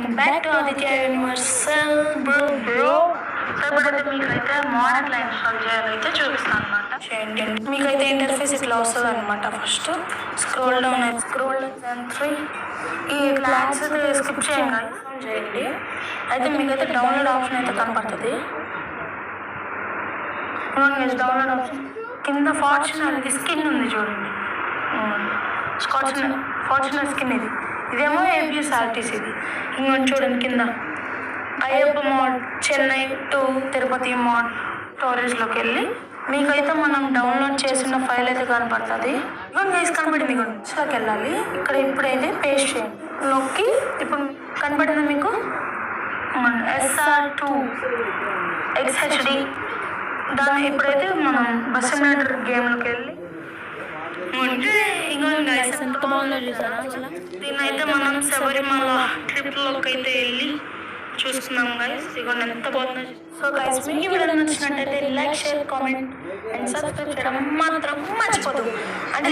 Welcome back to Aditya universal bro. ఇప్పుడైతే మీకైతే మోనెట్లో install చేయాలైతే చూపిస్తాను అనమాట. చేయండి. మీకైతే ఇంటర్ఫేస్ ఇట్లా వస్తుంది అనమాట. ఫస్ట్ స్క్రోల్ డౌన్ 3 ఈ క్లాస్ అయితే స్కిప్ చేయండి. అయితే మీకైతే డౌన్లోడ్ ఆప్షన్ అయితే కనపడుతుంది. డౌన్లోడ్ ఆప్షన్ కింద ఫార్చునర్ స్కిన్ ఉంది చూడండి. ఫార్చునర్ స్కిన్ ఇదేమో ఏపీఎస్ఆర్టీసీ ఇంకొంచెం చూడండి కింద Ayyappa mod Chennai to Tirupati mod స్టోరేజ్లోకి వెళ్ళి మీకైతే మనం డౌన్లోడ్ చేసిన ఫైల్ అయితే కనపడుతుంది. కనపడింది ఇంకొంచెంలోకి వెళ్ళాలి. ఇక్కడ ఇప్పుడైతే పేస్ట్ చేయండి. నొక్కి ఇప్పుడు కనపడింది మీకు SR2 XHD. దాన్ని ఇప్పుడైతే మనం బస్ సిమ్యులేటర్ గేమ్లోకి వెళ్ళి ఎంత బాగుందో చూసారా. దీన్నైతే మనం శబరిమల ట్రిప్లోకి అయితే వెళ్ళి చూస్తున్నాం గైస్. ఇగోండి ఎంత బాగుందో. సో గైస్ మీకు వీడియో నచ్చినట్టయితే like, share, comment and subscribe చేయడం మాత్రం మర్చిపోదు. అంటే